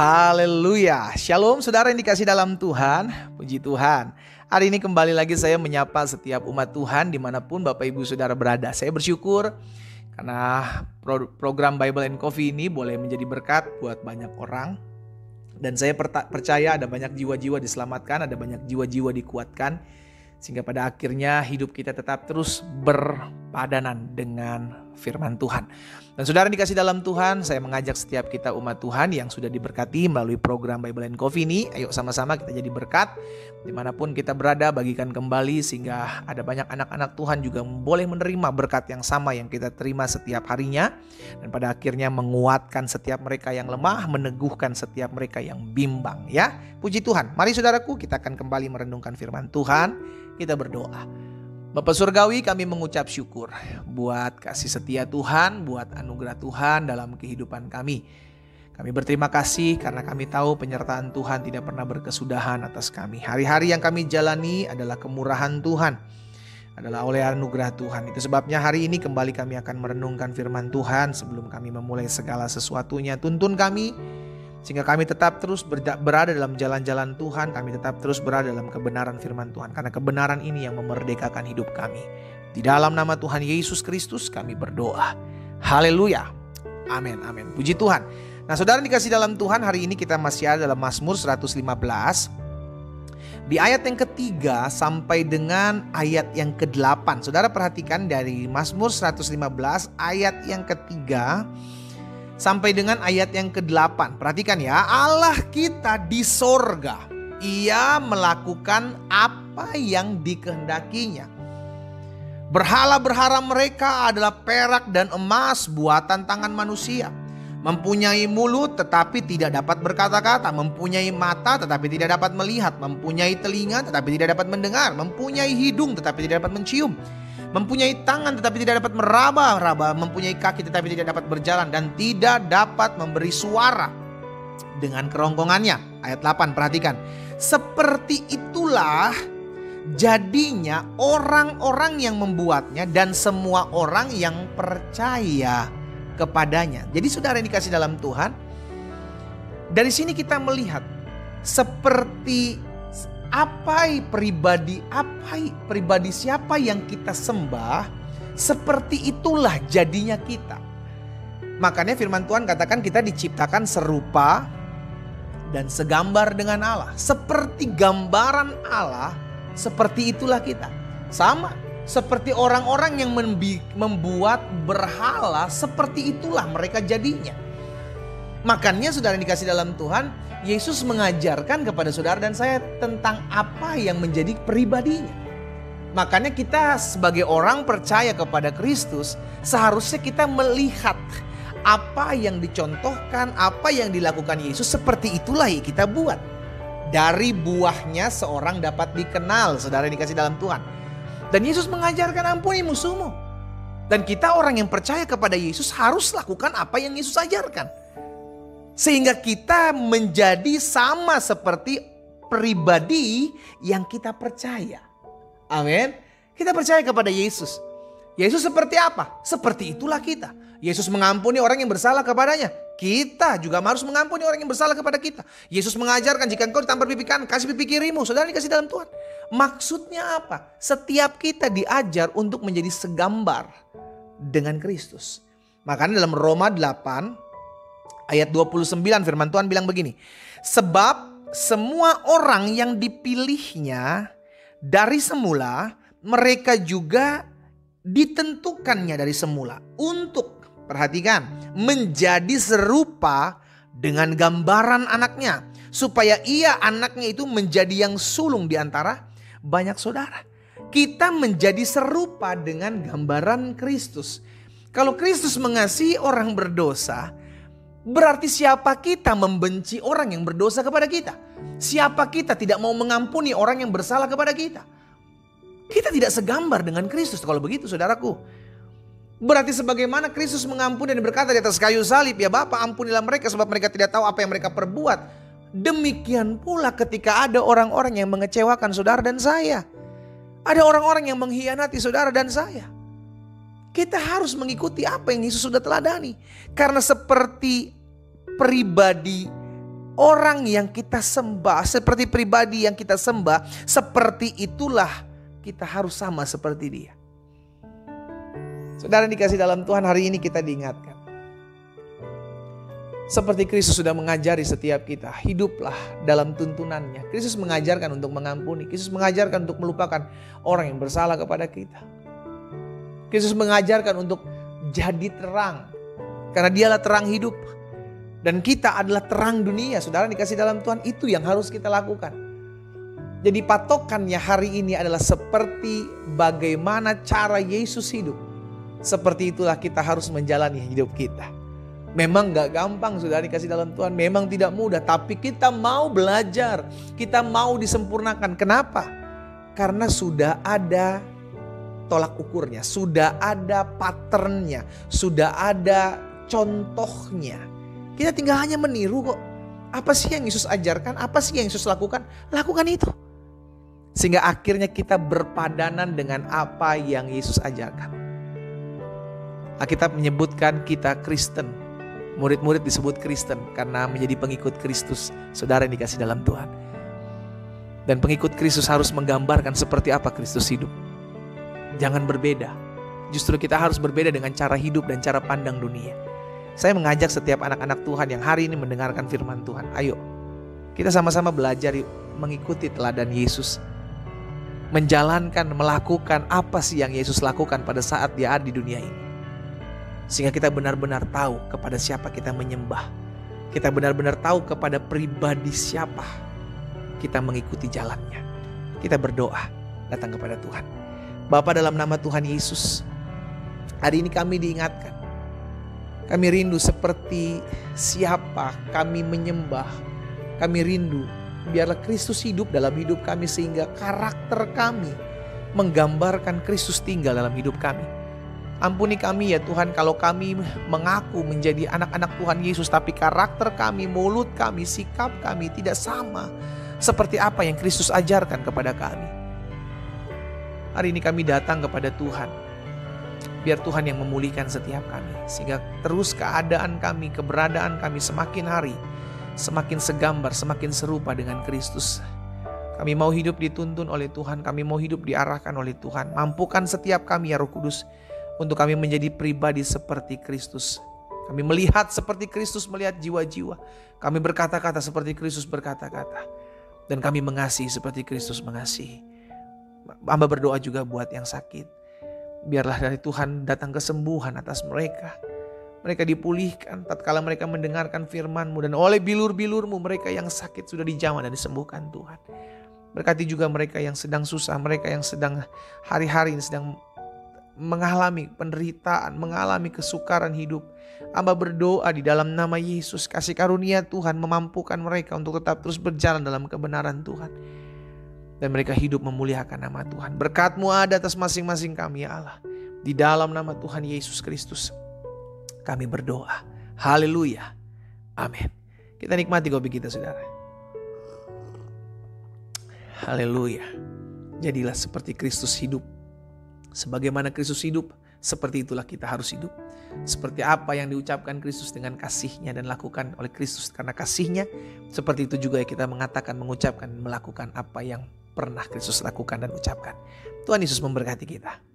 Haleluya. Shalom saudara yang dikasih dalam Tuhan. Puji Tuhan. Hari ini kembali lagi saya menyapa setiap umat Tuhan dimanapun Bapak Ibu Saudara berada. Saya bersyukur karena program Bible and Coffee ini boleh menjadi berkat buat banyak orang. Dan saya percaya ada banyak jiwa-jiwa diselamatkan, ada banyak jiwa-jiwa dikuatkan. Sehingga pada akhirnya hidup kita tetap terus berpadanan dengan firman Tuhan. Dan saudara dikasih dalam Tuhan, saya mengajak setiap kita umat Tuhan yang sudah diberkati melalui program Bible and Coffee ini. Ayo sama-sama kita jadi berkat. Dimanapun kita berada, bagikan kembali sehingga ada banyak anak-anak Tuhan juga boleh menerima berkat yang sama yang kita terima setiap harinya. Dan pada akhirnya menguatkan setiap mereka yang lemah, meneguhkan setiap mereka yang bimbang. Ya, puji Tuhan. Mari saudaraku, kita akan kembali merenungkan firman Tuhan. Kita berdoa. Bapa Surgawi, kami mengucap syukur buat kasih setia Tuhan, buat anugerah Tuhan dalam kehidupan kami. Kami berterima kasih karena kami tahu penyertaan Tuhan tidak pernah berkesudahan atas kami. Hari-hari yang kami jalani adalah kemurahan Tuhan, adalah oleh anugerah Tuhan. Itu sebabnya hari ini kembali kami akan merenungkan firman Tuhan sebelum kami memulai segala sesuatunya. Tuntun kami sehingga kami tetap terus berada dalam jalan-jalan Tuhan. Kami tetap terus berada dalam kebenaran firman Tuhan. Karena kebenaran ini yang memerdekakan hidup kami. Di dalam nama Tuhan Yesus Kristus kami berdoa. Haleluya. Amin, amin. Puji Tuhan. Nah saudara dikasih dalam Tuhan, hari ini kita masih ada dalam Mazmur 115. Di ayat yang ketiga sampai dengan ayat yang ke-8. Saudara perhatikan dari Mazmur 115 ayat yang ketiga sampai dengan ayat yang ke-8. Perhatikan ya, Allah kita di sorga. Ia melakukan apa yang dikehendakinya. Berhala-berhala mereka adalah perak dan emas buatan tangan manusia. Mempunyai mulut tetapi tidak dapat berkata-kata. Mempunyai mata tetapi tidak dapat melihat. Mempunyai telinga tetapi tidak dapat mendengar. Mempunyai hidung tetapi tidak dapat mencium. Mempunyai tangan tetapi tidak dapat meraba-raba. Mempunyai kaki tetapi tidak dapat berjalan. Dan tidak dapat memberi suara dengan kerongkongannya. Ayat 8 perhatikan. Seperti itulah jadinya orang-orang yang membuatnya. Dan semua orang yang percaya kepadanya. Jadi saudara yang dikasih dalam Tuhan, dari sini kita melihat seperti apa pribadi siapa yang kita sembah, seperti itulah jadinya kita. Makanya firman Tuhan katakan kita diciptakan serupa dan segambar dengan Allah. Seperti gambaran Allah, seperti itulah kita. Sama seperti orang-orang yang membuat berhala, seperti itulah mereka jadinya. Makanya saudara yang dikasih dalam Tuhan, Yesus mengajarkan kepada saudara dan saya tentang apa yang menjadi pribadinya. Makanya kita sebagai orang percaya kepada Kristus, seharusnya kita melihat apa yang dicontohkan, apa yang dilakukan Yesus, seperti itulah yang kita buat. Dari buahnya seorang dapat dikenal, saudara yang dikasih dalam Tuhan. Dan Yesus mengajarkan ampuni musuhmu. Dan kita orang yang percaya kepada Yesus harus lakukan apa yang Yesus ajarkan. Sehingga kita menjadi sama seperti pribadi yang kita percaya. Amin. Kita percaya kepada Yesus. Yesus seperti apa? Seperti itulah kita. Yesus mengampuni orang yang bersalah kepadanya. Kita juga harus mengampuni orang yang bersalah kepada kita. Yesus mengajarkan jika engkau ditampar pipi kanan, kasih pipi kirimu. Saudara dikasih dalam Tuhan. Maksudnya apa? Setiap kita diajar untuk menjadi segambar dengan Kristus. Makanya dalam Roma 8 ayat 29 firman Tuhan bilang begini. Sebab semua orang yang dipilihnya dari semula, mereka juga ditentukannya dari semula. Untuk, perhatikan, menjadi serupa dengan gambaran anaknya. Supaya ia anaknya itu menjadi yang sulung di antara banyak saudara. Kita menjadi serupa dengan gambaran Kristus. Kalau Kristus mengasihi orang berdosa, berarti siapa kita membenci orang yang berdosa kepada kita? Siapa kita tidak mau mengampuni orang yang bersalah kepada kita? Kita tidak segambar dengan Kristus kalau begitu saudaraku. Berarti sebagaimana Kristus mengampuni dan berkata di atas kayu salib, ya Bapa ampunilah mereka sebab mereka tidak tahu apa yang mereka perbuat. Demikian pula ketika ada orang-orang yang mengecewakan saudara dan saya. Ada orang-orang yang mengkhianati saudara dan saya. Kita harus mengikuti apa yang Yesus sudah teladani. Karena seperti pribadi orang yang kita sembah, seperti pribadi yang kita sembah, seperti itulah kita harus sama seperti dia. Saudara dikasih dalam Tuhan, hari ini kita diingatkan. Seperti Kristus sudah mengajari setiap kita, hiduplah dalam tuntunannya. Kristus mengajarkan untuk mengampuni. Kristus mengajarkan untuk melupakan orang yang bersalah kepada kita. Kristus mengajarkan untuk jadi terang, karena dialah terang hidup. Dan kita adalah terang dunia. Saudara dikasih dalam Tuhan, itu yang harus kita lakukan. Jadi patokannya hari ini adalah seperti bagaimana cara Yesus hidup. Seperti itulah kita harus menjalani hidup kita. Memang gak gampang, saudara dikasih dalam Tuhan. Memang tidak mudah, tapi kita mau belajar. Kita mau disempurnakan. Kenapa? Karena sudah ada tolak ukurnya. Sudah ada patternnya. Sudah ada contohnya. Kita tinggal hanya meniru kok. Apa sih yang Yesus ajarkan? Apa sih yang Yesus lakukan? Lakukan itu. Sehingga akhirnya kita berpadanan dengan apa yang Yesus ajarkan. Alkitab menyebutkan kita Kristen. Murid-murid disebut Kristen karena menjadi pengikut Kristus. Saudara yang dikasih dalam Tuhan. Dan pengikut Kristus harus menggambarkan seperti apa Kristus hidup. Jangan berbeda. Justru kita harus berbeda dengan cara hidup dan cara pandang dunia. Saya mengajak setiap anak-anak Tuhan yang hari ini mendengarkan firman Tuhan. Ayo, kita sama-sama belajar yuk, mengikuti teladan Yesus. Menjalankan, melakukan apa sih yang Yesus lakukan pada saat dia ada di dunia ini. Sehingga kita benar-benar tahu kepada siapa kita menyembah. Kita benar-benar tahu kepada pribadi siapa kita mengikuti jalannya. Kita berdoa, datang kepada Tuhan. Bapa, dalam nama Tuhan Yesus, hari ini kami diingatkan. Kami rindu seperti siapa kami menyembah. Kami rindu biarlah Kristus hidup dalam hidup kami, sehingga karakter kami menggambarkan Kristus tinggal dalam hidup kami. Ampuni kami ya Tuhan kalau kami mengaku menjadi anak-anak Tuhan Yesus, tapi karakter kami, mulut kami, sikap kami tidak sama seperti apa yang Kristus ajarkan kepada kami. Hari ini kami datang kepada Tuhan. Biar Tuhan yang memulihkan setiap kami. Sehingga terus keadaan kami, keberadaan kami semakin hari semakin segambar, semakin serupa dengan Kristus. Kami mau hidup dituntun oleh Tuhan. Kami mau hidup diarahkan oleh Tuhan. Mampukan setiap kami ya Roh Kudus, untuk kami menjadi pribadi seperti Kristus. Kami melihat seperti Kristus melihat jiwa-jiwa. Kami berkata-kata seperti Kristus berkata-kata. Dan kami mengasihi seperti Kristus mengasihi. Hamba berdoa juga buat yang sakit. Biarlah dari Tuhan datang kesembuhan atas mereka. Mereka dipulihkan tatkala mereka mendengarkan firman-Mu. Dan oleh bilur-bilur-Mu mereka yang sakit sudah dijamah dan disembuhkan Tuhan. Berkati juga mereka yang sedang susah. Mereka yang sedang hari-hari ini sedang mengalami penderitaan, mengalami kesukaran hidup. Hamba berdoa di dalam nama Yesus, kasih karunia Tuhan memampukan mereka untuk tetap terus berjalan dalam kebenaran Tuhan. Dan mereka hidup memuliakan nama Tuhan. Berkat-Mu ada atas masing-masing kami ya Allah. Di dalam nama Tuhan Yesus Kristus kami berdoa. Haleluya. Amin. Kita nikmati kopi kita saudara. Haleluya. Jadilah seperti Kristus hidup. Sebagaimana Kristus hidup, seperti itulah kita harus hidup. Seperti apa yang diucapkan Kristus dengan kasih-Nya dan lakukan oleh Kristus karena kasih-Nya, seperti itu juga yang kita mengatakan, mengucapkan, melakukan apa yang pernah Kristus lakukan dan ucapkan. Tuhan Yesus memberkati kita.